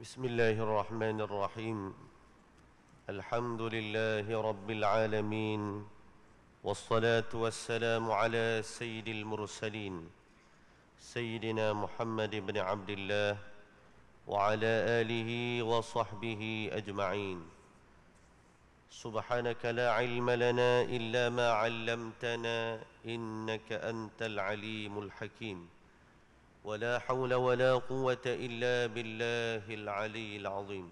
بسم الله الرحمن الرحيم. الحمد لله رب العالمين، والصلاة والسلام على سيد المرسلين سيدنا محمد بن عبد الله وعلى آله وصحبه أجمعين. سبحانك لا علم لنا إلا ما علمتنا إنك أنت العليم الحكيم، ولا حول ولا قوة إلا بالله العلي العظيم.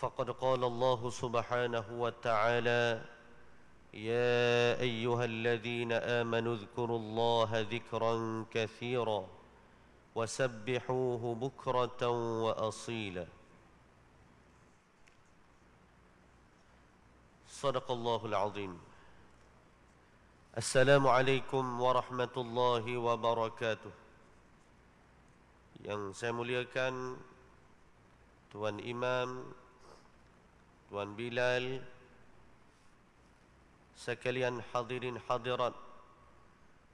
فقد قال الله سبحانه وتعالى: يا أيها الذين آمنوا اذكروا الله ذكرا كثيرا وسبحوه بكرة وأصيلا. صدق الله العظيم. Assalamualaikum warahmatullahi wabarakatuh. Yang saya muliakan Tuan Imam, Tuan Bilal, sekalian hadirin hadirat,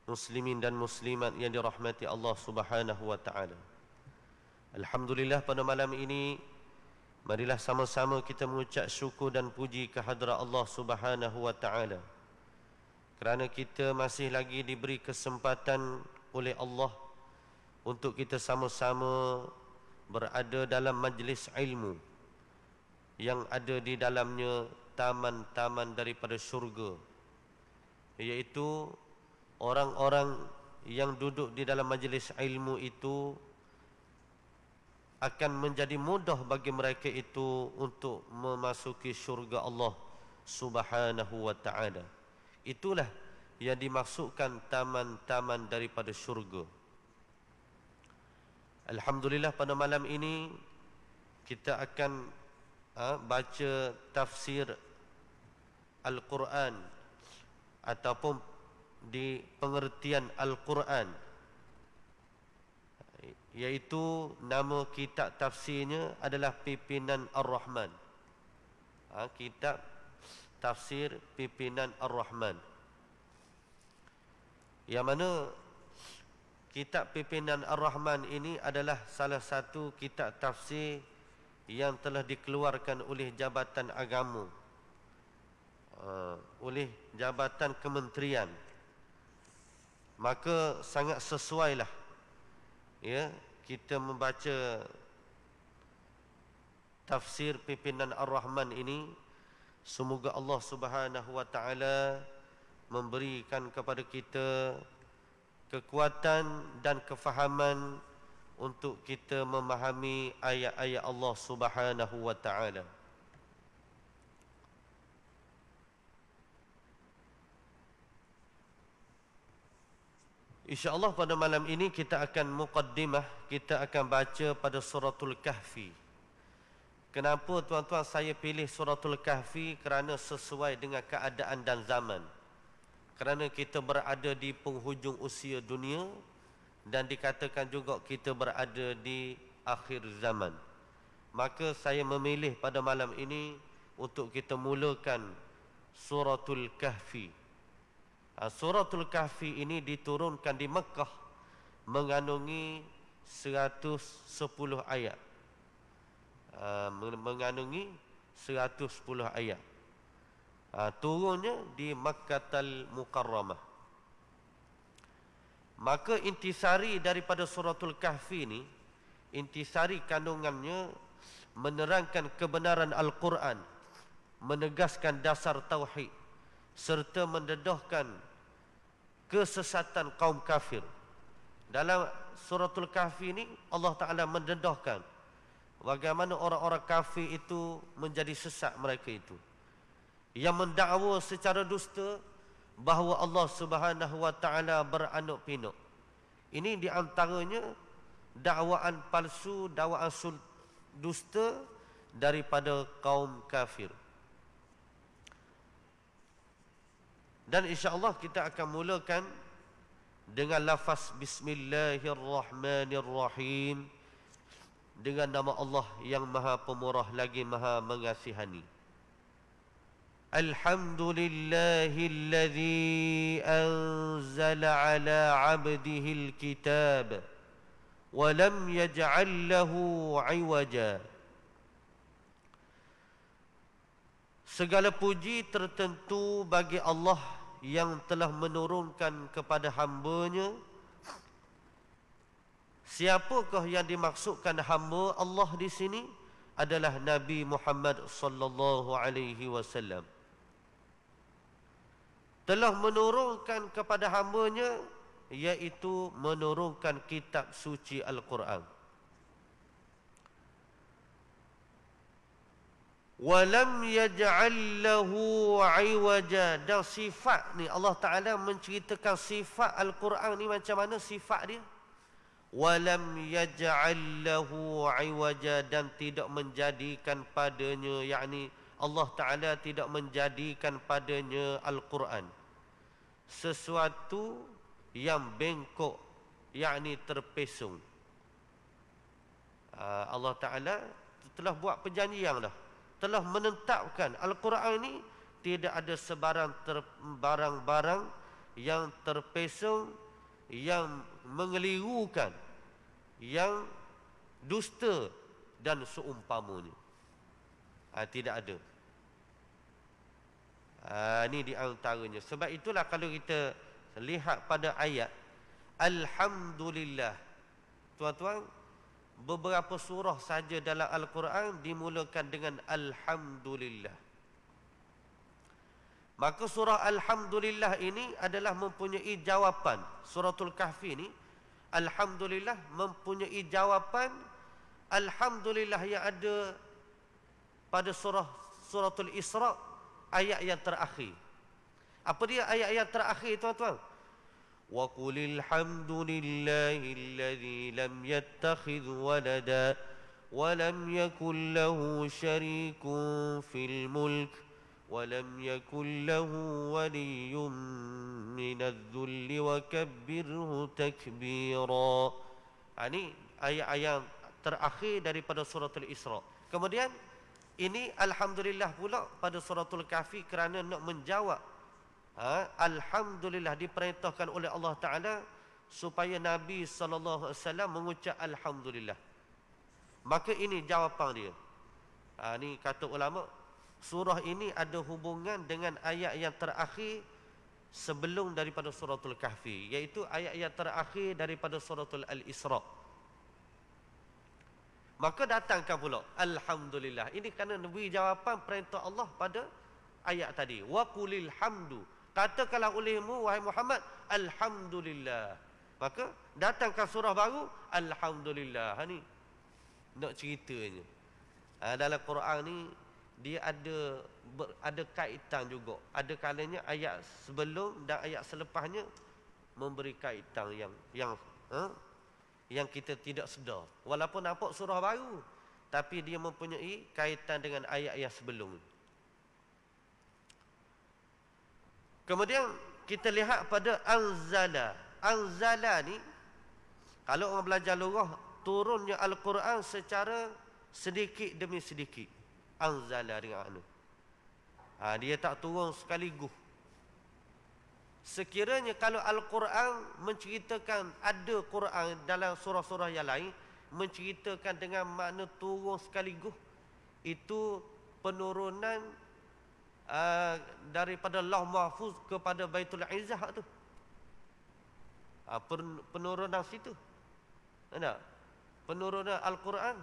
muslimin dan muslimat yang dirahmati Allah Subhanahu wa taala. Alhamdulillah, pada malam ini marilah sama-sama kita mengucap syukur dan puji kehadrat Allah Subhanahu wa taala, kerana kita masih lagi diberi kesempatan oleh Allah untuk kita sama-sama berada dalam majlis ilmu yang ada di dalamnya taman-taman daripada syurga, iaitu orang-orang yang duduk di dalam majlis ilmu itu akan menjadi mudah bagi mereka itu untuk memasuki syurga Allah Subhanahu wa taala. Itulah yang dimaksudkan taman-taman daripada syurga. Alhamdulillah, pada malam ini kita akan baca tafsir Al-Quran ataupun di pengertian Al-Quran, iaitu nama kitab tafsirnya adalah Pimpinan Ar-Rahman. Kitab Tafsir Pimpinan Ar-Rahman, yang mana kitab Pimpinan Ar-Rahman ini adalah salah satu kitab tafsir yang telah dikeluarkan oleh Jabatan Agama, oleh Jabatan Kementerian. Maka sangat sesuailah ya kita membaca tafsir Pimpinan Ar-Rahman ini. Semoga Allah Subhanahu wa taala memberikan kepada kita kekuatan dan kefahaman untuk kita memahami ayat-ayat Allah Subhanahu wa taala. InsyaAllah pada malam ini kita akan muqaddimah, kita akan baca pada suratul Kahfi. Kenapa tuan-tuan saya pilih suratul Kahfi? Kerana sesuai dengan keadaan dan zaman. Kerana kita berada di penghujung usia dunia dan dikatakan juga kita berada di akhir zaman. Maka saya memilih pada malam ini untuk kita mulakan suratul Kahfi. Suratul Kahfi ini diturunkan di Mekah, mengandungi 110 ayat. Mengandungi 110 ayat. Turunnya di Makkatul Mukarramah. Maka intisari daripada suratul Kahfi ini, intisari kandungannya menerangkan kebenaran Al-Quran, menegaskan dasar tauhid, serta mendedahkan kesesatan kaum kafir. Dalam suratul Kahfi ini Allah Ta'ala mendedahkan bagaimana orang-orang kafir itu menjadi sesat mereka itu, yang mendakwa secara dusta bahawa Allah Subhanahu wa taala beranak pinak. Ini di antaranya dakwaan palsu, dakwaan dusta daripada kaum kafir. Dan insya-Allah kita akan mulakan dengan lafaz Bismillahirrahmanirrahim, dengan nama Allah yang Maha Pemurah lagi Maha Mengasihani. Alhamdulillahilladzi anzala ala 'abdihil kitab ولم يجعل له عوجا. Segala puji tertentu bagi Allah yang telah menurunkan kepada hamba-Nya. Siapakah yang dimaksudkan hamba Allah di sini? Adalah Nabi Muhammad sallallahu alaihi wasallam. Telah menurunkan kepada hamba-Nya, iaitu menurunkan kitab suci Al-Quran. Walam yaj'al lahu 'iwaja. Dan sifat ni Allah Taala menceritakan sifat Al-Quran ni macam mana sifat dia. Walam yaj'al lahu 'iwaja, dan tidak menjadikan padanya, yakni Allah Taala tidak menjadikan padanya Al-Quran sesuatu yang bengkok, yakni terpesong. Allah Taala telah buat perjanjian dah, telah menetapkan Al-Quran ini tidak ada sebarang barang-barang yang terpesong, yang mengelirukan, yang dusta dan seumpamanya. Tidak ada. Ini di antaranya. Sebab itulah kalau kita lihat pada ayat Alhamdulillah, tuan-tuan, beberapa surah saja dalam Al-Quran dimulakan dengan Alhamdulillah. Maka surah Alhamdulillah ini adalah mempunyai jawapan. Suratul Kahfi ini, Alhamdulillah mempunyai jawapan. Alhamdulillah yang ada pada suratul Isra, ayat yang terakhir. Apa dia ayat yang terakhir, tuan-tuan? Wa qulil hamdulillahilladzi lam yattakhidh walada wa lam yakul lahu syarikun fil mulk wa lam yakul lahu waliyyun minadh-dhulli wa kabbirhu takbira. Ini ayat-ayat terakhir daripada suratul Isra. Kemudian ini Alhamdulillah pula pada suratul Kahfi kerana nak menjawab. Alhamdulillah diperintahkan oleh Allah Ta'ala supaya Nabi SAW mengucap Alhamdulillah. Maka ini jawapan dia. Ini kata ulama, surah ini ada hubungan dengan ayat yang terakhir sebelum daripada suratul Kahfi, iaitu ayat yang terakhir daripada suratul Al-Isra. Maka datangkan pula Alhamdulillah. Ini kerana beri jawapan perintah Allah pada ayat tadi. Wa qulil hamdu. Katakanlah olehmu, wahai Muhammad, Alhamdulillah. Maka datangkan surah baru, Alhamdulillah. Ini nak ceritanya. Dalam Quran ni dia ada kaitan juga. Ada kalanya ayat sebelum dan ayat selepasnya memberi kaitan yang kita tidak sedar. Walaupun nampak surah baru, tapi dia mempunyai kaitan dengan ayat yang sebelum. Kemudian kita lihat pada anzala. Anzala ni, kalau orang belajar lugah, turunnya Al-Quran secara sedikit demi sedikit. Anzala dengan anu. Dia tak turun sekaligus. Sekiranya kalau Al-Quran menceritakan, ada Quran dalam surah-surah yang lain menceritakan dengan makna turun sekaligus, itu penurunan daripada Lauh Mahfuz kepada Baitul Izzah tu. Penurunan situ. Ada penurunan Al-Quran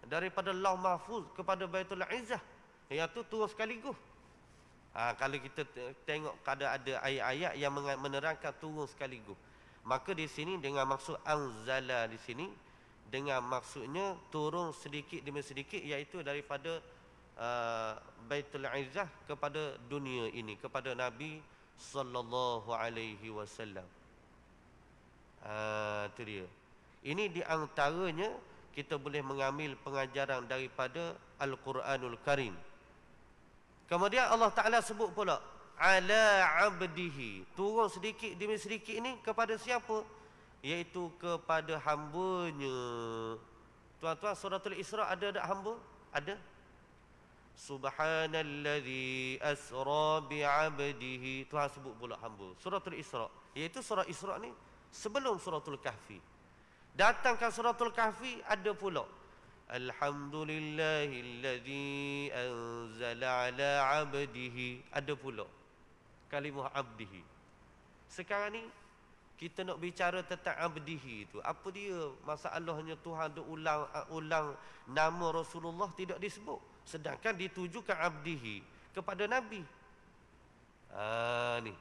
daripada Lauh Mahfuz kepada Baitul Izzah, iaitu turun sekaligus. Kalau kita tengok ada ayat-ayat yang menerangkan turun sekaligus, maka di sini dengan maksud anzala di sini dengan maksudnya turun sedikit demi sedikit, iaitu daripada Baitul Izzah kepada dunia ini, kepada Nabi sallallahu alaihi wasallam. Itu dia. Ini di antaranya kita boleh mengambil pengajaran daripada Al-Quranul Karim. Kemudian Allah Ta'ala sebut pula ala abdihi, turun sedikit demi sedikit ini kepada siapa? Iaitu kepada hamba-Nya. Tuan-tuan, suratul Isra ada tak hamba? Ada. Subhanalladzi asra bi'abdihi, Tuhan sebut pula hamba. Suratul Isra, iaitu surah Isra ni sebelum suratul Kahfi. Datangkan suratul Kahfi, ada pula. Alhamdulillahilladzi anzala ala abdihi. Ada pula kalimah abdihi. Sekarang ni kita nak bicara tentang abdihi itu. Apa dia? Masalahnya Tuhan ada ulang nama Rasulullah tidak disebut. Sedangkan ditujukan abdihi kepada Nabi. Ni.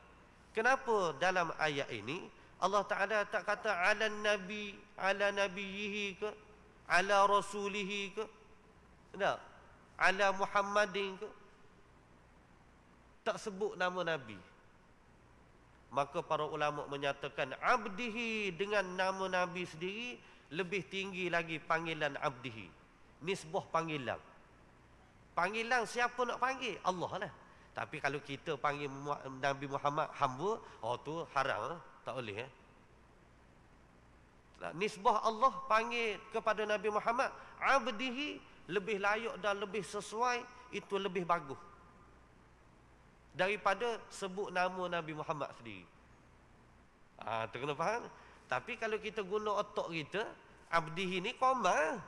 Kenapa dalam ayat ini Allah Ta'ala tak kata ala nabi, ala nabiyihi ke, ala rasulihi ke, tak? Ala Muhammadin ke? Tak sebut nama Nabi. Maka para ulama menyatakan abdihi dengan nama Nabi sendiri lebih tinggi lagi panggilan abdihi. Nisbah panggilan. Panggilan siapa nak panggil? Allah lah. Tapi kalau kita panggil Nabi Muhammad hamba, tu haram, tak boleh. Nisbah Allah panggil kepada Nabi Muhammad abdihi lebih layak dan lebih sesuai, itu lebih bagus daripada sebut nama Nabi Muhammad sendiri. Tu kena faham. Tapi kalau kita guna otak kita, abdihi ni koma.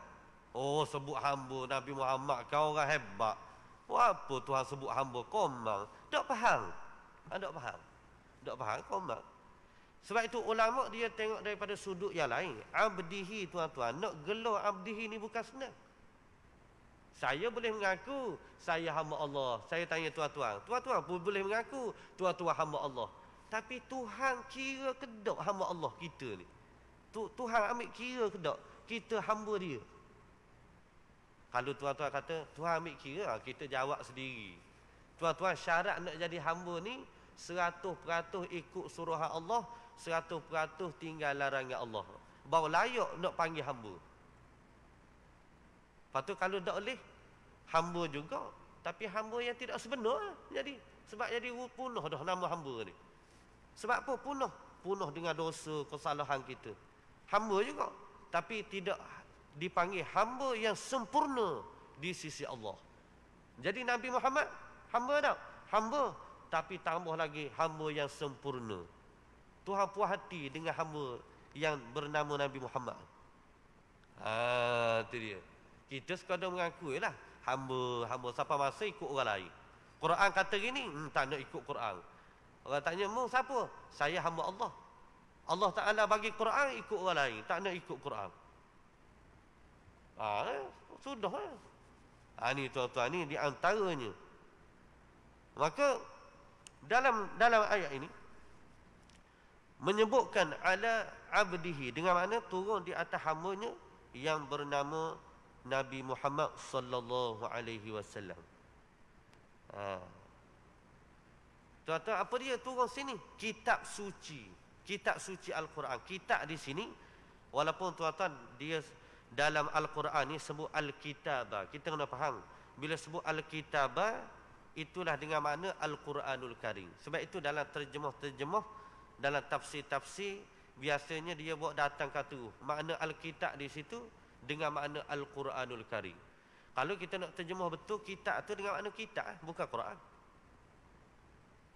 Sebut hamba Nabi Muhammad, kau orang hebat. Apa Tuhan sebut hamba koma? Tak faham. Tak faham. Tak faham koma. Sebab itu ulama dia tengok daripada sudut yang lain. Abdihi, tuan-tuan, nak gelar abdihi ni bukan senang. Saya boleh mengaku saya hamba Allah. Saya tanya tuan-tuan, tuan-tuan pun boleh mengaku tuan-tuan hamba Allah. Tapi Tuhan kira ke tak hamba Allah kita ni? Tuhan ambil kira ke tak kita hamba dia? Kalau tuan-tuan kata Tuhan ambil kira, kita jawab sendiri. Tuan-tuan, syarat nak jadi hamba ni 100% ikut suruhan Allah, 100% tinggal larangan Allah, baru layak nak panggil hamba. Lepas tu kalau tak boleh, hamba juga, tapi hamba yang tidak sebenar. Jadi sebab jadi punah dah nama hamba ni. Sebab apa punah? Punah dengan dosa, kesalahan kita. Hamba juga, tapi tidak dipanggil hamba yang sempurna di sisi Allah. Jadi Nabi Muhammad hamba tak? Hamba, tapi tambah lagi hamba yang sempurna. Tuhan puas hati dengan hamba yang bernama Nabi Muhammad. Itu dia. Kita sekadar mengakui lah hamba siapa masa ikut orang lain. Quran kata gini, tak nak ikut Quran. Orang tanya, mu siapa? Saya hamba Allah. Allah Ta'ala bagi Quran, ikut orang lain, tak nak ikut Quran. Sudah lah. Ni tuan-tuan, ni di antaranya. Maka dalam ayat ini menyebutkan ala abdihi dengan makna turun di atas hambanya yang bernama Nabi Muhammad sallallahu alaihi wasallam. Tuan-tuan, apa dia turun sini? Kitab suci. Kitab suci Al-Quran. Kitab di sini, walaupun tuan-tuan dia dalam Al-Quran ni sebut Al-Kitabah. Kita kena faham. Bila sebut Al-Kitabah, itulah dengan makna Al-Quranul Karim. Sebab itu dalam terjemah-terjemah, dalam tafsir-tafsir, biasanya dia buat datang kata makna Al-Kitab di situ dengan makna Al-Quranul Karim. Kalau kita nak terjemah betul, kitab tu dengan makna kitab, bukan Quran.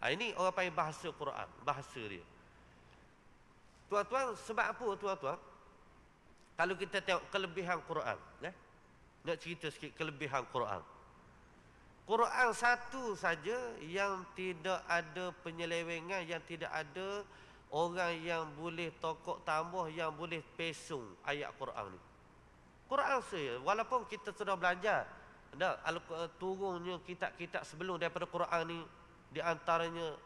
Ini orang panggil bahasa Quran, bahasa dia. Tuan-tuan, sebab apa tuan-tuan? Kalau kita tengok kelebihan Quran, nak cerita sikit kelebihan Quran. Quran satu saja yang tidak ada penyelewengan, yang tidak ada orang yang boleh tokok tambah, yang boleh pesung ayat Quran ni. Quran saja, walaupun kita sudah belajar turunnya kitab-kitab sebelum daripada Quran ni, di antaranya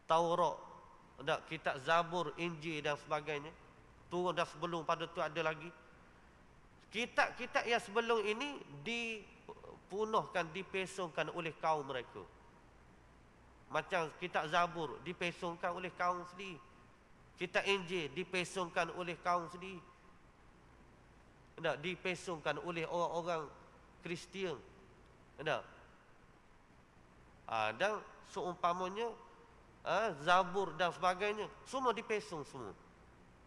Taurat, kitab Zabur, Injil dan sebagainya, turun dah sebelum pada tu ada lagi. Kitab-kitab yang sebelum ini dipunahkan, dipesongkan oleh kaum mereka. Macam kitab Zabur dipesongkan oleh kaum sendiri. Kitab Injil dipesongkan oleh kaum sendiri. Dipesongkan oleh orang-orang Kristian. Dan seumpamanya Zabur dan sebagainya, semua dipesong semua.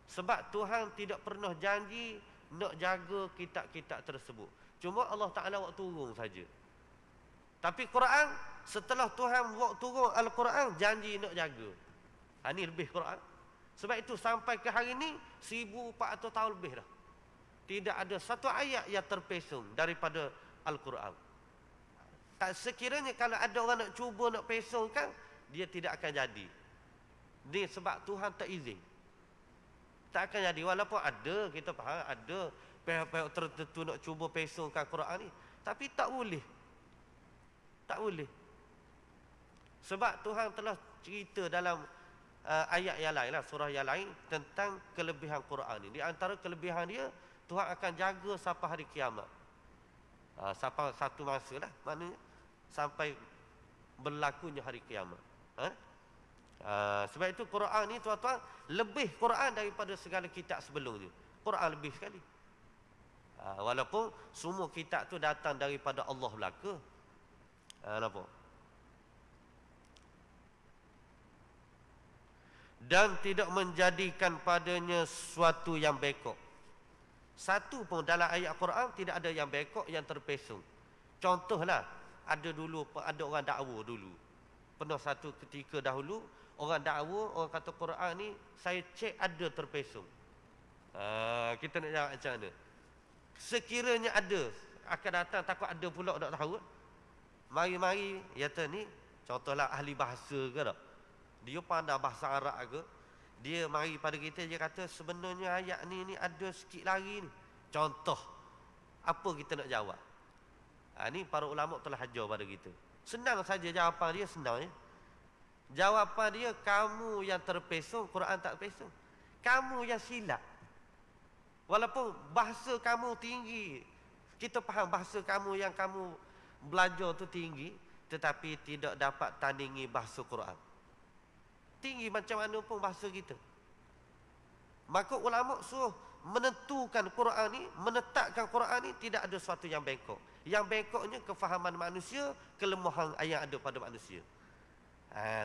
Sebab Tuhan tidak pernah janji nak jaga kitab-kitab tersebut. Cuma Allah Ta'ala buat turun saja. Tapi Quran, setelah Tuhan buat turun Al-Quran, janji nak jaga. Ini lebih Quran. Sebab itu sampai ke hari ini 1400 tahun lebih dah. Tidak ada satu ayat yang terpesong daripada Al-Quran. Tak sekiranya kalau ada orang nak cuba nak pesongkan, dia tidak akan jadi. Ni sebab Tuhan tak izin. Tak akan jadi. Walaupun ada, kita faham, ada pihak-pihak tertentu nak cuba pesongkan Quran ni. Tapi tak boleh. Tak boleh. Sebab Tuhan telah cerita dalam ayat yang lain lah, surah yang lain tentang kelebihan Quran ni. Di antara kelebihan dia, Tuhan akan jaga sampai hari kiamat. Sampai satu masa lah, maknanya sampai berlakunya hari kiamat. Sebab itu Quran ni tuan-tuan, lebih Quran daripada segala kitab sebelumnya. Quran lebih sekali. Walaupun semua kitab tu datang daripada Allah belaka. Nampak? Dan tidak menjadikan padanya sesuatu yang bekok. Satu pun dalam ayat Quran tidak ada yang bekok, yang terpesong. Contohlah, ada orang dakwa dulu. Pernah satu ketika dahulu, orang dakwa, orang kata Quran ni, saya cek ada terpesong. Kita nak jawab macam mana? Sekiranya ada, akan datang, takut ada pula tak tahu. Mari-mari, kata ni, contohlah ahli bahasa ke tak? Dia pandai bahasa Arab ke? Dia mari pada kita, dia kata sebenarnya ayat ni ada sikit lagi ni. Contoh, apa kita nak jawab? Ni para ulama telah ajar pada kita. Senang saja jawapan dia, senang ya. Jawapan dia, kamu yang terpesong, Quran tak pesong. Kamu yang silap. Walaupun bahasa kamu tinggi, kita faham bahasa kamu yang kamu belajar tu tinggi, tetapi tidak dapat tandingi bahasa Quran. Tinggi macam mana pun bahasa kita. Maka ulama suruh menentukan Quran ni, menetapkan Quran ni tidak ada sesuatu yang bengkok. Yang bengkoknya kefahaman manusia, kelemahan yang ada pada manusia.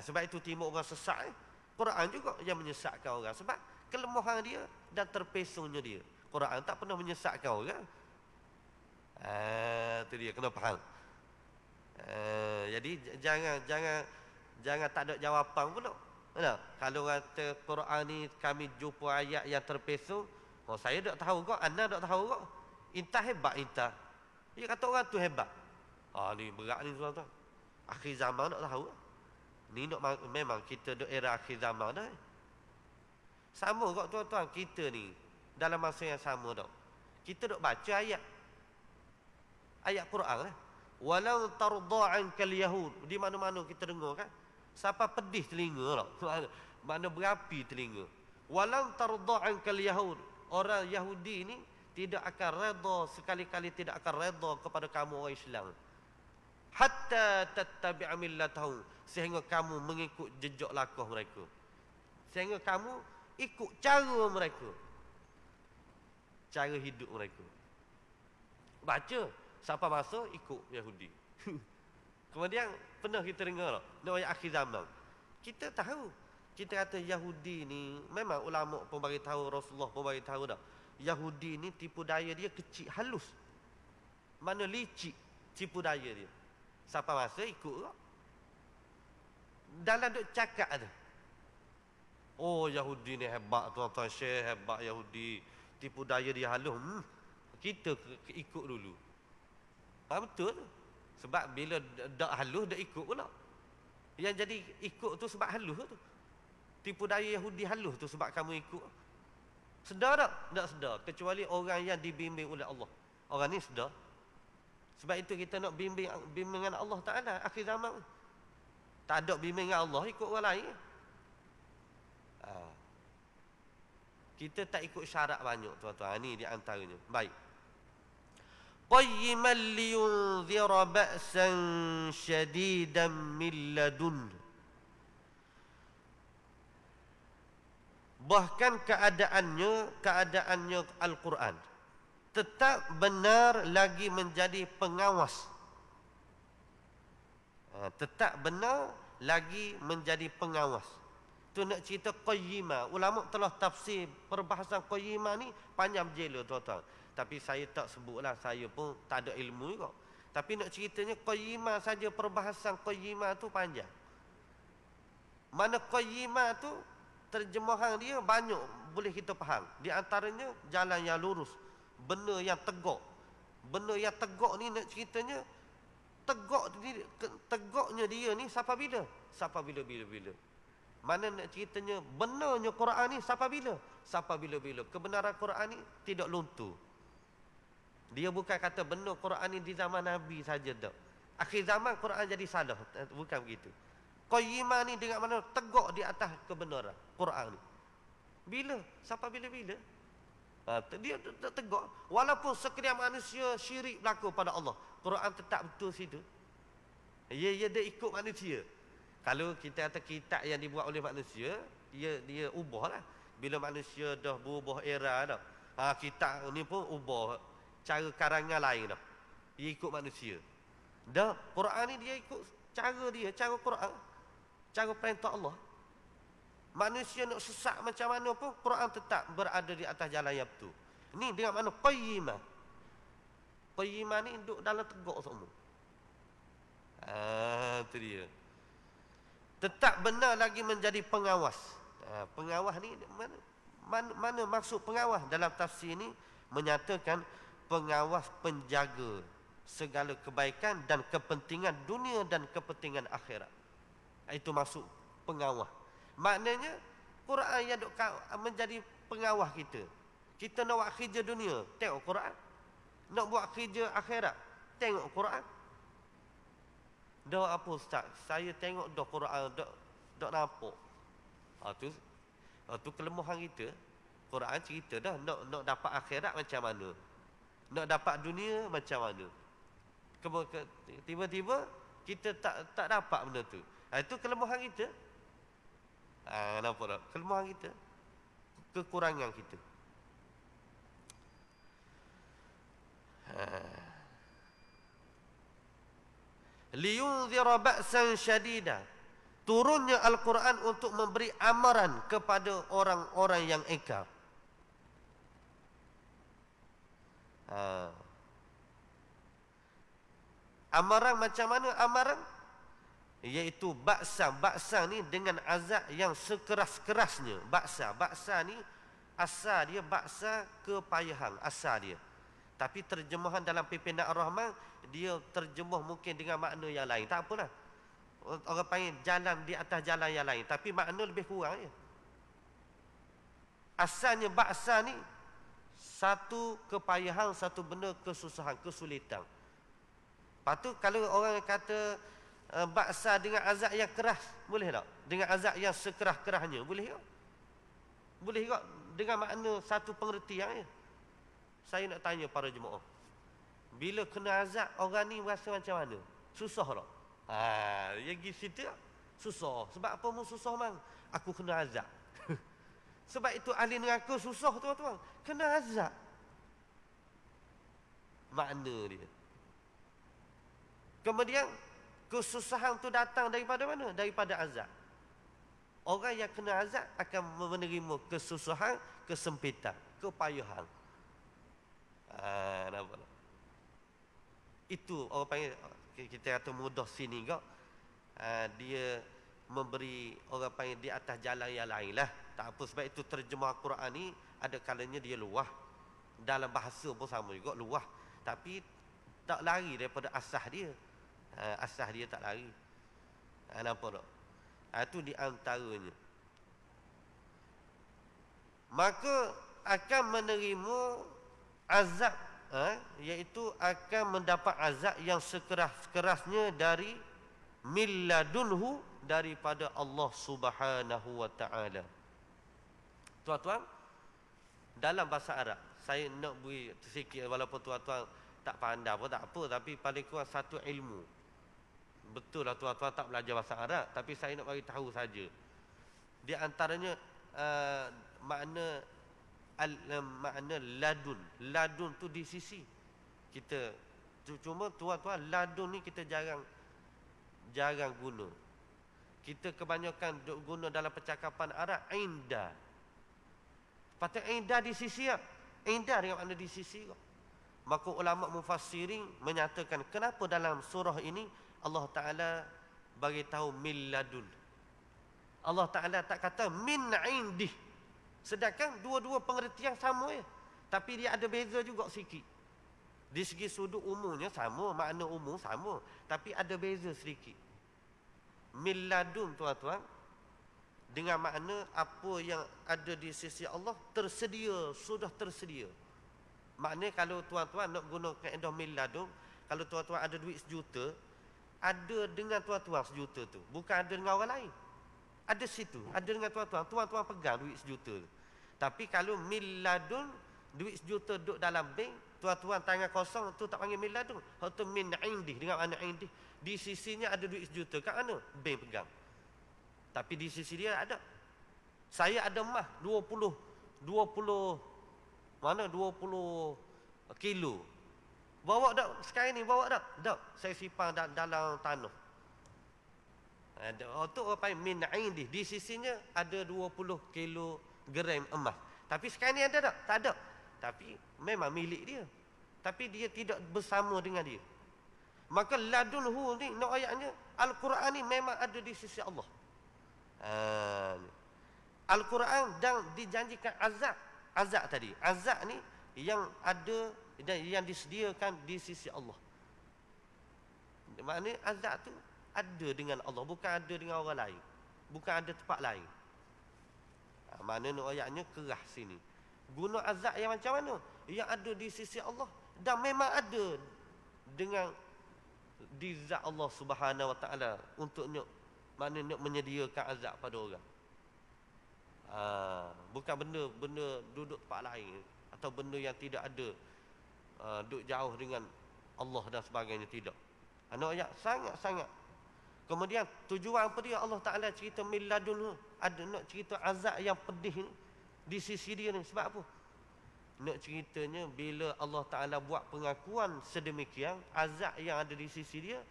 Sebab itu timbul orang sesat. Quran juga yang menyesatkan orang. Sebab kelemahan dia dan terpesongnya dia. Quran tak pernah menyesatkan orang. Itu dia, kena faham. Jadi jangan tak ada jawapan pula. Kalau kata Quran ni kami jumpa ayat yang terpesong, saya tak tahu kok, anda tak tahu kok. Intah hebat intah. Dia kata orang tu hebat. Ni berat ni tuan-tuan. Akhir zaman tak tahu. Ni memang kita duk era akhir zaman dah. Sama kok tuan-tuan, kita ni dalam masa yang sama dah. Kita duk baca ayat Quran lah. Walau tarda ankal yahud. Di mana-mana kita dengar kan. Siapa pedih telinga lah. Mana berapi telinga. Walau tarda ankal yahud. Orang Yahudi ni tidak akan redha, sekali-kali tidak akan redha kepada kamu orang Islam. Hatta tattabi'a millatahum, sehingga kamu mengikut jejak langkah mereka. Sehingga kamu ikut cara mereka. Cara hidup mereka. Baca, siapa masa ikut Yahudi. Kemudian pernah kita dengar nak ayat akhir zaman. Kita tahu, kita kata Yahudi ni, memang ulama pun bagi tahu, Rasulullah pun bagi tahu dah. Yahudi ni tipu daya dia kecil, halus. Mana licik tipu daya dia. Siapa masa ikut tak? Dalam duk cakap tu. Yahudi ni hebat tuan-tuan, Syekh hebat Yahudi. Tipu daya dia halus. Kita ikut dulu. Betul tu. Sebab bila dak halus, dak ikut pula. Yang jadi ikut tu sebab halus tu. Tipu daya Yahudi halus tu sebab kamu ikut. Sedar tak? Tak sedar. Kecuali orang yang dibimbing oleh Allah. Orang ni sedar. Sebab itu kita nak bimbingan Allah Ta'ala akhir zaman. Tak ada bimbingan Allah, ikut orang lain. Kita tak ikut syarat banyak tuan-tuan. Ini di antaranya. Baik. Qayyiman liyunzira ba'san syadidan min ladun. Bahkan keadaannya Al-Quran tetap benar lagi menjadi pengawas. Tetap benar lagi menjadi pengawas. Tu nak cerita qayyimah. Ulama telah tafsir perbahasan qayyimah ni panjang jela tuan-tuan. Tapi saya tak sebutlah, saya pun tak ada ilmu juga. Tapi nak ceritanya qayyimah saja, perbahasan qayyimah tu panjang. Mana qayyimah tu terjemahan dia banyak boleh kita faham. Di antaranya jalan yang lurus, benda yang tegak. Benda yang tegak ni nak ceritanya tegaknya dia ni sampai bila? Sampai bila. Mana nak ceritanya benarnya Quran ni sampai bila? Sampai bila. Kebenaran Quran ni tidak luntur. Dia bukan kata benar Quran ni di zaman Nabi saja tak. Akhir zaman Quran jadi salah. Bukan begitu. Qayyimah ni dengan mana tegak di atas kebenaran Quran ni. Bila? Sampai bila-bila? Dia tegak. Walaupun sekalian manusia syirik berlaku pada Allah, Quran tetap betul situ. Dia ikut manusia. Kalau kita kata kitab yang dibuat oleh manusia, dia ubahlah. Bila manusia dah berubah era dah. Kitab ni pun ubah cara karangan lain dah. Dia ikut manusia. Dah Quran ni dia ikut cara Quran. Cara perintah Allah. Manusia nak sesat macam mana pun Quran tetap berada di atas jalan yang betul. Ni dengan mana qayyimah. Qayyimah ni duduk dalam tegak semua. Itu dia. Tetap benar lagi menjadi pengawas. Pengawas ni mana maksud pengawas dalam tafsir ni menyatakan pengawas penjaga segala kebaikan dan kepentingan dunia dan kepentingan akhirat. Itu maksud pengawas. Maknanya Quran yang menjadi pengawas kita. Kita nak buat kerja dunia, tengok Quran. Nak buat kerja akhirat, tengok Quran. Dah apa ustaz? Saya tengok dah Quran dak nampak. Tu kelemahan kita. Quran cerita dah nak dapat akhirat macam mana. Nak dapat dunia macam mana. Tiba-tiba kita tak dapat benda tu. Itu kelemahan kita. Nampak tak? Kelemahan kita. Kekurangan kita. Liyunzira ba'san syadida. Turunnya Al-Quran untuk memberi amaran kepada orang-orang yang ingkar. Amaran macam mana amaran? Iaitu baksa ni dengan azab yang sekeras-kerasnya. Baksa ni asal dia baksa kepayahan, asal dia. Tapi terjemahan dalam Pimpinan Ar-Rahman, dia terjemah mungkin dengan makna yang lain. Tak apalah. Orang panggil jalan di atas jalan yang lain, tapi makna lebih kurang je. Asalnya baksa ni satu kepayahan, satu benda kesusahan, kesulitan. Lepas tu kalau orang kata baksa dengan azab yang keras, boleh tak? Dengan azab yang sekerah-kerahnya, boleh tak? Boleh tak? Dengan makna satu pengertian je. Saya nak tanya para jemaah. Bila kena azab, orang ni rasa macam mana? Susah tak? Dia pergi situ, susah. Sebab apa mu susah bang? Aku kena azab. Sebab itu ahli neraka susah tuan-tuan. Kena azab. Makna dia. Kemudian, kesusahan tu datang daripada mana? Daripada azab. Orang yang kena azab akan menerima kesusahan, kesempitan, kepayahan. Nampak tak? Itu orang panggil, kita kata mudah sini kau. Dia memberi orang panggil di atas jalan yang lain lah. Tak apa, sebab itu terjemah Quran ni ada kalanya dia luah. Dalam bahasa pun sama juga, luah. Tapi tak lari daripada asas dia. Asas dia tak lari. Nampak tak? Itu di antaranya. Maka akan menerima azab, iaitu akan mendapat azab yang sekeras-kerasnya dari milladunhu, daripada Allah Subhanahu wa taala. Tuan-tuan, dalam bahasa Arab, saya nak beri sikit, walaupun tuan-tuan tak pandai pun tak apa, tapi paling kurang satu ilmu. Betul lah tuan-tuan tak belajar bahasa Arab, tapi saya nak bagi tahu saja. Di antaranya makna ladun. Ladun tu di sisi kita. Cuma tuan-tuan, ladun ni kita jarang guna. Kita kebanyakan guna dalam percakapan Arab inda. Patut inda di sisi ya. Inda dengan makna di sisi. Maka ulama mufassirin menyatakan kenapa dalam surah ini Allah Ta'ala bagi tahu milladun. Allah Ta'ala tak kata min indih. Sedangkan dua-dua pengertian sama ya. Tapi dia ada beza juga sikit. Di segi sudut umumnya sama, makna umum sama. Tapi ada beza sedikit. Min ladun tuan-tuan, dengan makna apa yang ada di sisi Allah tersedia, sudah tersedia. Maknanya kalau tuan-tuan nak guna kaedah min ladun, kalau tuan-tuan ada duit 1 juta, ada dengan tuan-tuan 1 juta tu, bukan ada dengan orang lain. Ada situ, ada dengan tuan-tuan, tuan-tuan pegang duit 1 juta tu. Tapi kalau min ladun, duit 1 juta duduk dalam bank, tuan-tuan tangan kosong tu tak panggil min ladun. Hal tu min indih, dengan makna indih. Di sisinya ada duit 1 juta, kat mana? Bank pegang. Tapi di sisi dia ada. Saya ada emas 20 mana 20 kilo. Bawa tak sekarang ni, bawa tak? Tak. Saya simpan dalam tanah. Itu apa min indih. Di sisinya ada 20 kilogram emas. Tapi sekarang ni ada tak? Tak ada. Tapi memang milik dia. Tapi dia tidak bersama dengan dia. Maka ladunhu ni, nak ayatnya, Al-Quran ni memang ada di sisi Allah. Al-Quran dan dijanjikan azab. Azab tadi. Azab ni yang ada dan yang disediakan di sisi Allah. Maknanya azab tu ada dengan Allah, bukan ada dengan orang lain. Bukan ada tempat lain. Maknanya ayatnya keras sini. Guna azab yang macam mana? Yang ada di sisi Allah. Dan memang ada dengan di zat Allah Subhanahu Wa Taala untuk maknanya menyediakan azab pada orang. Bukan benda duduk tempat lain atau benda yang tidak ada, duduk jauh dengan Allah dan sebagainya, tidak. Anak ayat sangat-sangat. Kemudian tujuan apa dia? Allah Ta'ala cerita min ladun, ada nak cerita azab yang pedih ni di sisi dia ni. Sebab apa? Nak ceritanya bila Allah Ta'ala buat pengakuan sedemikian, azab yang ada di sisi dia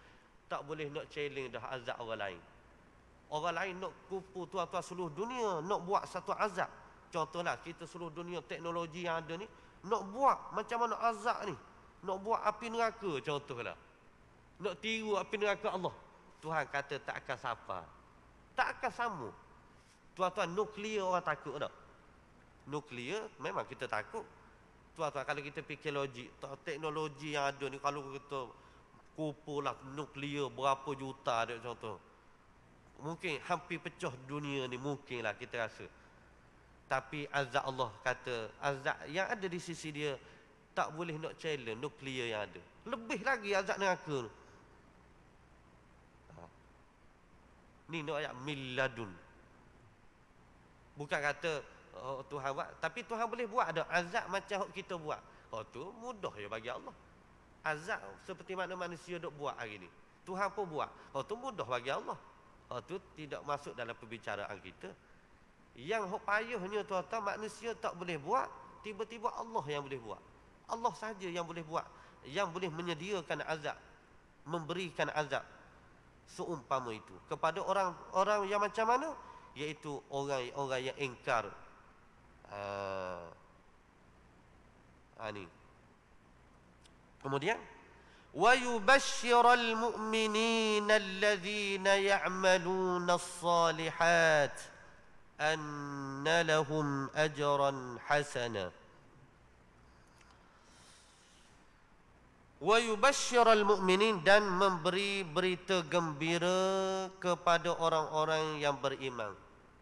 tak boleh nak challenge dah azab orang lain. Orang lain nak kupu tuan-tuan seluruh dunia, nak buat satu azab. Contohlah kita seluruh dunia teknologi yang ada ni, nak buat macam mana azab ni, nak buat api neraka contohlah, nak tiru api neraka Allah. Tuhan kata tak akan sapa, tak akan sama. Tuan-tuan, nuklear orang takut tak? Nuklear memang kita takut. Tuan-tuan, kalau kita fikir logik, teknologi yang ada ni, kalau kita kumpul lah nuklear berapa juta ada contoh, mungkin hampir pecah dunia ni, mungkinlah kita rasa. Tapi azab Allah kata, azab yang ada di sisi dia tak boleh nak challenge nuklear yang ada. Lebih lagi azab neraka tu. Ni nak ayat min ladun. Bukan kata Tuhan buat, tapi Tuhan boleh buat ada azab macam kita buat. Tu mudah je bagi Allah. Azab seperti mana manusia duk buat hari ni, Tuhan pun buat. Tu mudah bagi Allah. Itu tidak masuk dalam perbicaraan kita. Yang payahnya tuan-tuan, manusia tak boleh buat, tiba-tiba Allah yang boleh buat. Allah sahaja yang boleh buat, yang boleh menyediakan azab, memberikan azab seumpama itu kepada orang-orang yang macam mana, iaitu orang-orang yang ingkar. Ni. Kemudian وَيُبَشِّرَ الْمُؤْمِنِينَ الَّذِينَ يَعْمَلُونَ الصَّالِحَاتِ أَنَّ لَهُمْ أَجْرًا حَسَنًا. وَيُبَشِّرَ الْمُؤْمِنِينَ, dan memberi berita gembira kepada orang-orang yang beriman.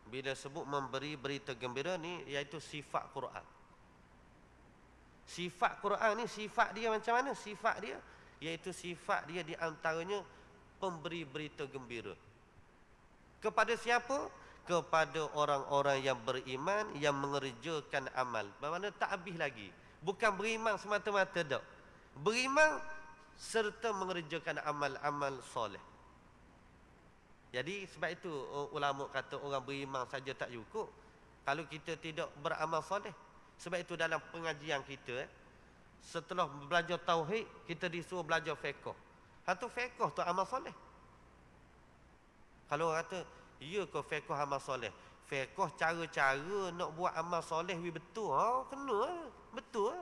Bila sebut memberi berita gembira ni, iaitu sifat Quran. Sifat Quran ni, sifat dia macam mana? Sifat dia iaitu sifat dia di antaranya pemberi berita gembira. Kepada siapa? Kepada orang-orang yang beriman, yang mengerjakan amal. Bermakna tak habis lagi. Bukan beriman semata-mata tak. Beriman serta mengerjakan amal-amal soleh. Jadi sebab itu ulama kata orang beriman saja tak cukup kalau kita tidak beramal soleh. Sebab itu dalam pengajian kita, setelah belajar tauhid, kita disuruh belajar fiqh. Satu fiqh tu amal soleh. Kalau orang kata, ya ke fiqh amal soleh? Fiqh cara-cara nak buat amal soleh betul. Kena betul.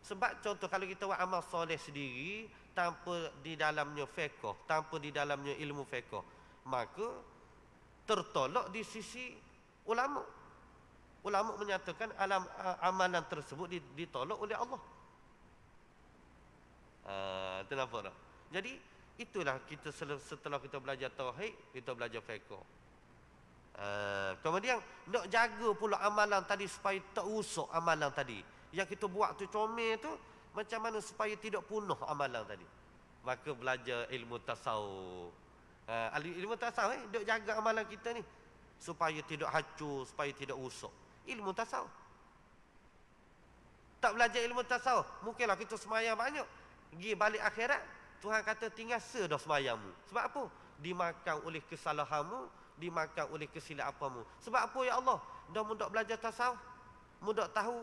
Sebab contoh kalau kita buat amal soleh sendiri tanpa di dalamnya fiqh, tanpa di dalamnya ilmu fiqh, maka tertolak di sisi ulama. Ulama menyatakan amalan tersebut ditolak oleh Allah. Itu nampak tak? Jadi itulah kita setelah kita belajar tauhid, kita belajar fiqh. Kemudian nak jaga pula amalan tadi supaya tak usuk amalan tadi. Yang kita buat tu comel tu, macam mana supaya tidak punah amalan tadi. Maka belajar ilmu tasawuf. Ilmu tasawuf nak jaga amalan kita ni supaya tidak hancur, supaya tidak usuk. Ilmu tasawuf. Tak belajar ilmu tasawuf, mungkinlah kita semayang banyak, pergi balik akhirat Tuhan kata tinggal dah semayangmu. Sebab apa? Dimakan oleh kesalahanmu, dimakan oleh kesilapanmu. Sebab apa ya Allah? Dah mudah belajar tasawuf, mudah tahu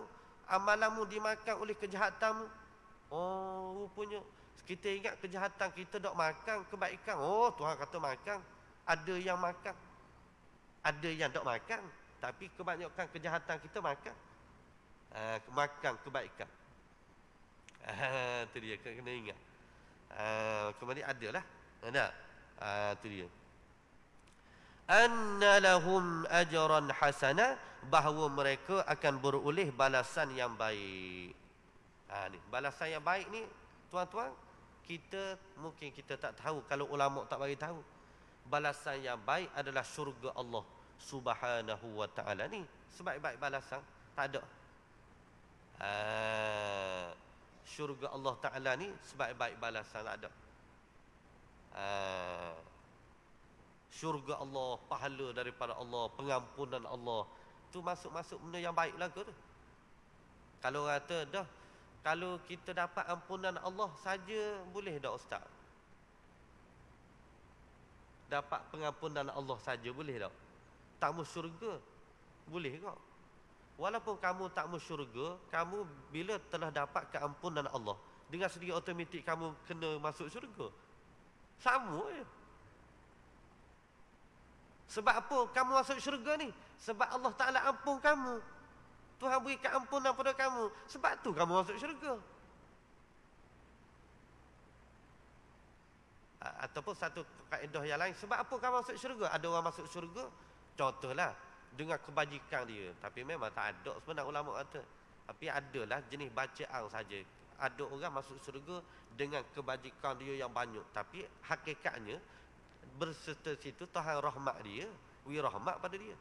amalanmu dimakan oleh kejahatanmu. Oh, rupanya kita ingat kejahatan kita dak makan kebaikan. Oh, Tuhan kata makan. Ada yang makan, ada yang dak makan, tapi kebanyakan kejahatan kita makan. Makan kebaikan. Itu dia, kena ingat. Kemudian adalah itu dia. Anna lahum ajran hasana, bahawa mereka akan beroleh balasan yang baik. Ni balasan yang baik ni tuan-tuan, mungkin kita tak tahu kalau ulama tak bagi tahu. Balasan yang baik adalah syurga Allah Subhanahu wa taala ni. Sebaik-baik balasan tak ada. Syurga Allah Ta'ala ni sebaik-baik balasan ada. Syurga Allah, pahala daripada Allah, pengampunan Allah, tu masuk benda yang baik lah ke tu? Kalau kata dah, kalau kita dapat ampunan Allah saja boleh dah ustaz? Dapat pengampunan Allah saja boleh dah? Tak mau syurga boleh kok? Walaupun kamu tak mau syurga, kamu bila telah dapat keampunan Allah, dengan sendiri automatik kamu kena masuk syurga. Sama je. Sebab apa kamu masuk syurga ni? Sebab Allah Ta'ala ampun kamu. Tuhan beri keampunan pada kamu. Sebab tu kamu masuk syurga. Ataupun satu kaedah yang lain, sebab apa kamu masuk syurga? Ada orang masuk syurga, contohlah dengan kebajikan dia, tapi memang tak ada sebenarnya ulama kata, tapi adalah jenis bacaan saja. Ada orang masuk syurga dengan kebajikan dia yang banyak, tapi hakikatnya berserta situ Tuhan rahmat dia, beri rahmat pada dia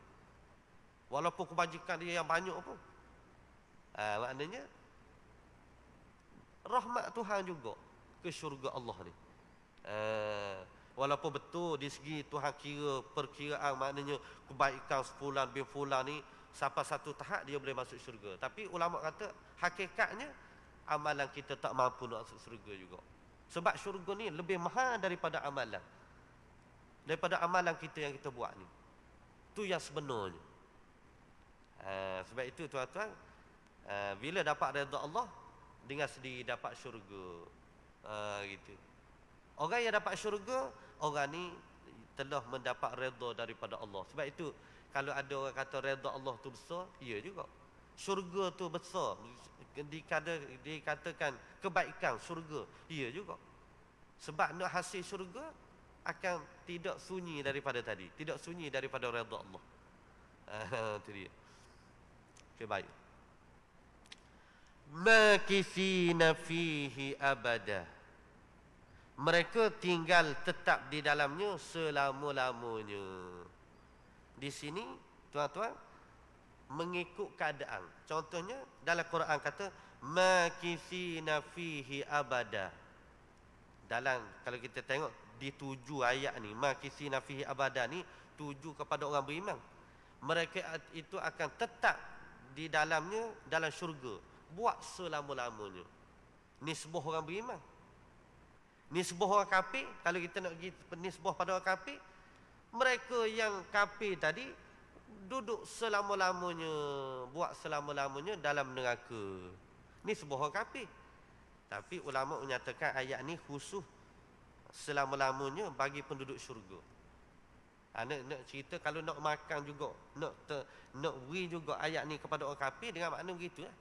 walaupun kebajikan dia yang banyak pun. Maknanya rahmat Tuhan juga ke syurga Allah ni. Walaupun betul di segi Tuhan kira perkiraan, maknanya kebaikan sefulan bin fulan ni sampai satu tahap dia boleh masuk syurga. Tapi ulama kata hakikatnya amalan kita tak mampu nak masuk syurga juga. Sebab syurga ni lebih mahal daripada amalan. Daripada amalan kita yang kita buat ni. Tu yang sebenarnya. Sebab itu tuan-tuan, bila dapat redha Allah, dengan sendiri dapat syurga. Gitu. Orang yang dapat syurga, orang ni telah mendapat redha daripada Allah. Sebab itu kalau ada orang kata redha Allah tu besar, ya juga. Syurga tu besar, dikatakan kebaikan syurga, ya juga. Sebab nak hasil syurga akan tidak sunyi daripada tadi, tidak sunyi daripada redha Allah. Itu dia. Okay, baik. Makithina fihi abada, mereka tinggal tetap di dalamnya selama-lamanya. Di sini tuan-tuan mengikut keadaan. Contohnya dalam Quran kata makithina fihi abada. Dalam kalau kita tengok di 7 ayat ni, makithina fihi abada ni tuju kepada orang beriman. Mereka itu akan tetap di dalamnya, dalam syurga, buat selama-lamanya. Nisbah orang beriman. Nisbah orang kafir, kalau kita nak pergi nisbah pada orang kafir, mereka yang kafir tadi duduk selama-lamanya, buat selama-lamanya dalam neraka. Nisbah orang kafir. Tapi ulama menyatakan ayat ni khusus selama-lamanya bagi penduduk syurga. Nak cerita kalau nak makan juga, nak beri juga ayat ni kepada orang kafir dengan makna begitu lah.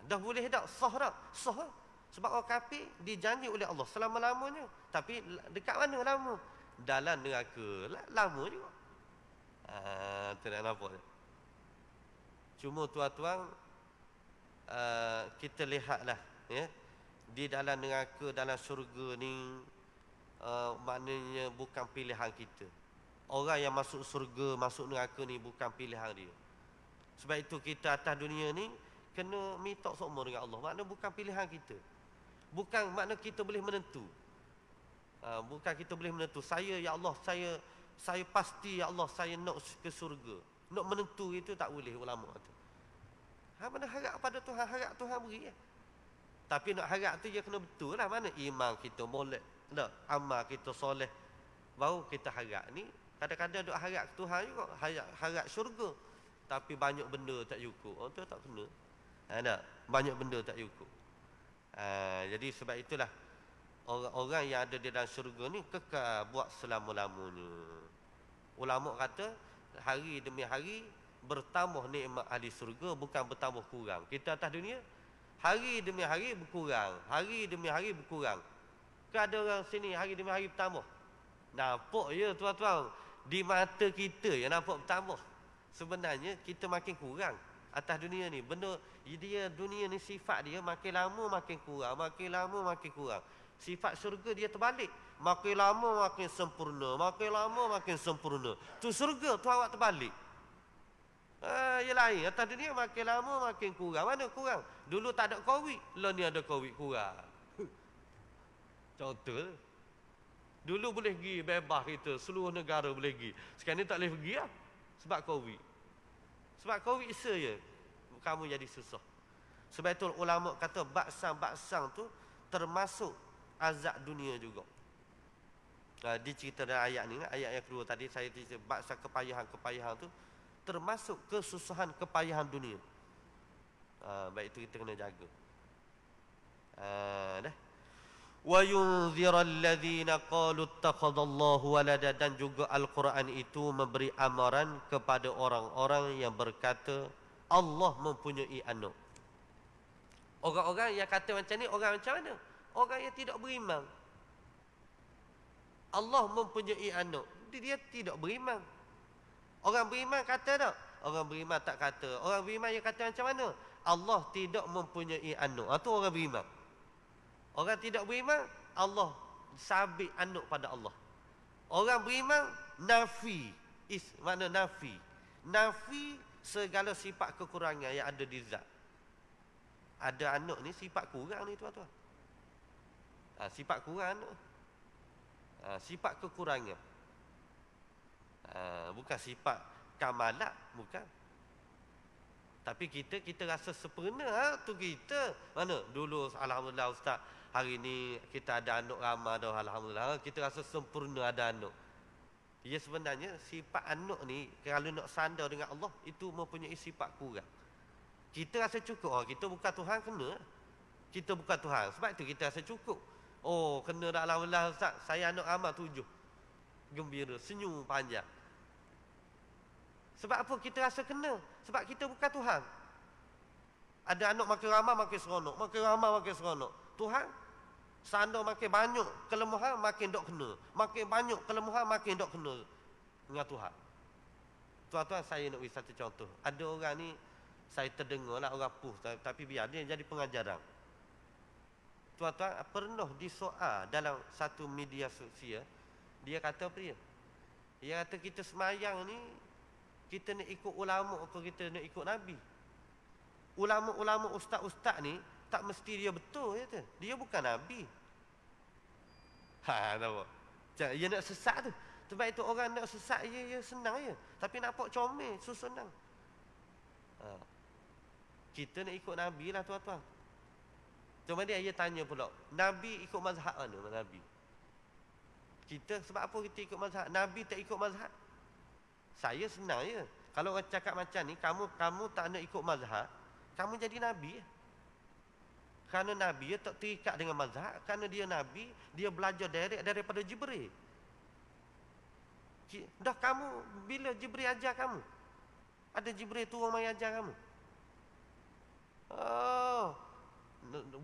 Dah boleh tak? Sah tak? Sah. Sebab orang kafir dijanji oleh Allah selama-lamanya. Tapi dekat mana lama? Dalam neraka. Lama juga. Tak nampak. Cuma tuan-tuan, kita lihatlah, ya, di dalam neraka, dalam syurga ni, maknanya bukan pilihan kita. Orang yang masuk syurga, masuk neraka ni bukan pilihan dia. Sebab itu kita atas dunia ni kena minta sokmo dengan Allah. Maknanya bukan pilihan kita. Bukan makna kita boleh menentu. Bukan kita boleh menentu. Saya, ya Allah, saya pasti, ya Allah, saya nak ke syurga. Nak menentu itu tak boleh, ulama tu. Mana harap pada Tuhan, harap Tuhan beri. Tapi nak harap tu dia kena betul lah. Mana iman kita molek, amal kita soleh, baru kita harap ni. Kadang-kadang duk harap Tuhan juga, harap syurga, tapi banyak benda tak cukup. Tu tak kena. Banyak benda tak cukup. Jadi sebab itulah orang-orang yang ada di dalam syurga ni kekal buat selama-lamanya. Ulama kata hari demi hari bertambah nikmat ahli syurga, bukan bertambah kurang. Kita atas dunia hari demi hari berkurang, hari demi hari berkurang. Ke ada orang sini hari demi hari bertambah? Nampak ya tuan-tuan, di mata kita yang nampak bertambah. Sebenarnya kita makin kurang atas dunia ni. Benda dia, dunia ni sifat dia makin lama makin kurang, makin lama makin kurang. Sifat syurga dia terbalik, makin lama makin sempurna, makin lama makin sempurna. Tu syurga, tu awak terbalik. Yang lain atas dunia makin lama makin kurang. Mana kurang? Dulu tak ada Covid, lah ni ada Covid, kurang. Contoh, dulu boleh pergi bebas kita, seluruh negara boleh pergi. Sekarang ni tak boleh pergi lah, sebab Covid. Sebab Covid je kamu jadi susah. Sebab itu ulama kata baksang-baksang tu termasuk azab dunia juga. Dicerita dalam ayat ni, ayat yang kedua tadi saya cerita baksang kepayahan-kepayahan tu termasuk kesusahan kepayahan dunia. Baik itu kita kena jaga. Wa yunziral ladzina qalu ittakhadallahu walada, dan juga Al-Quran itu memberi amaran kepada orang-orang yang berkata Allah mempunyai anak. Orang-orang yang kata macam ni, orang macam mana? Orang yang tidak beriman. Allah mempunyai anak, dia tidak beriman. Orang beriman kata tak? Orang beriman tak kata. Orang beriman yang kata macam mana? Allah tidak mempunyai anak. Itu orang beriman. Orang tidak beriman, Allah sabit anak pada Allah. Orang beriman nafi, makna nafi. Nafi segala sifat kekurangan yang ada di zat. Ada anak ni sifat kurang ni tuan-tuan. Sifat kurang anak. Sifat kekurangan. Bukan sifat kamalat, bukan. Tapi kita rasa sempurna tu kita. Mana dulu alhamdulillah ustaz, hari ni kita ada anak ramai dah, alhamdulillah. Kita rasa sempurna ada anak. Ya sebenarnya sifat anak ni kalau nak sandar dengan Allah itu mempunyai sifat kurang. Kita rasa cukup. Kita bukan Tuhan, kena. Kita bukan Tuhan, sebab itu kita rasa cukup. Kena dah, alhamdulillah ustaz, saya anak ramai 7. Gembira, senyum panjang. Sebab apa kita rasa kena? Sebab kita bukan Tuhan. Ada anak makin ramai makin seronok, makin ramai makin seronok. Tuhan sandar makin banyak kelemahan makin dok kena, makin banyak kelemahan makin dok kena dengan Tuhan. Tuan-tuan, saya nak beri satu contoh. Ada orang ni saya terdengar lah, orang puh, tapi biar dia jadi pengajaran. Tuan-tuan, pernah disoal dalam satu media sosial, dia kata apa dia? Dia kata kita semayang ni kita nak ikut ulama atau kita nak ikut Nabi. Ulama-ulama ustaz-ustaz ni tak mesti dia betul, ya tu. Dia bukan Nabi. Nampak? Dia nak sesat tu. Sebab itu orang nak sesat ya senang je. Tapi nampak comel, senang. Kita nak ikut Nabi lah tuan-tuan. Cuma dia tanya pula, Nabi ikut mazhab mana Nabi? Kita sebab apa kita ikut mazhab? Nabi tak ikut mazhab. Saya senang je. Kalau orang cakap macam ni, kamu tak nak ikut mazhab, kamu jadi Nabi. Kerana Nabi dia tak terikat dengan mazhab, kerana dia Nabi, dia belajar daripada Jibril. Dah kamu, bila Jibril ajar kamu? Ada Jibril turun mai ajar kamu?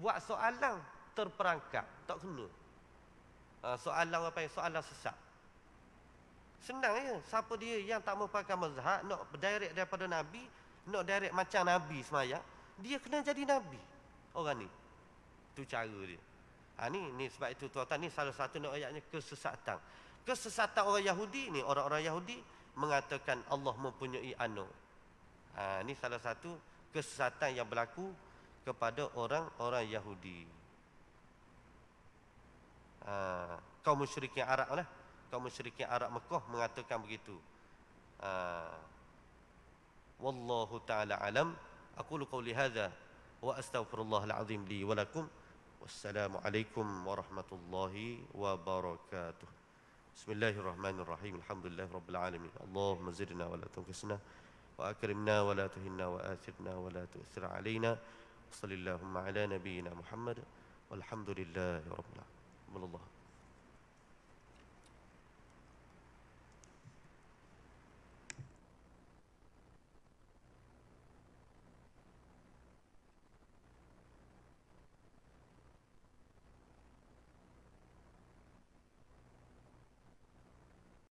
Buat soalan terperangkap, tak kena. Soalan apa yang soalan sesat. Senang je. Siapa dia yang tak merupakan mazhab, nak direct daripada Nabi, nak direct macam Nabi semayang, dia kena jadi Nabi. Orang ni. Itu cara dia. Ni sebab itu tuan-tuan, ni salah satu ayatnya kesesatan. Kesesatan orang Yahudi ni, orang-orang Yahudi mengatakan Allah mempunyai anak. Ni salah satu kesesatan yang berlaku kepada orang-orang Yahudi. Kaum musyrikin Arab lah. Kaum musyrikin Arab Mekah mengatakan begitu. Wallahu ta'ala alam. Aqulu qawli hadha wa astaghfirullahal azim li wa lakum. Wassalamualaikum warahmatullahi wabarakatuh. Bismillahirrahmanirrahim. Alhamdulillahi rabbil alamin. Allahumma zidna wa la tunqisna wa akrimna wa la tuhinna wa athirna wa la tu'thir alaina. Shallallahumma ala nabiyyina Muhammad walhamdulillahi rabbil alamin.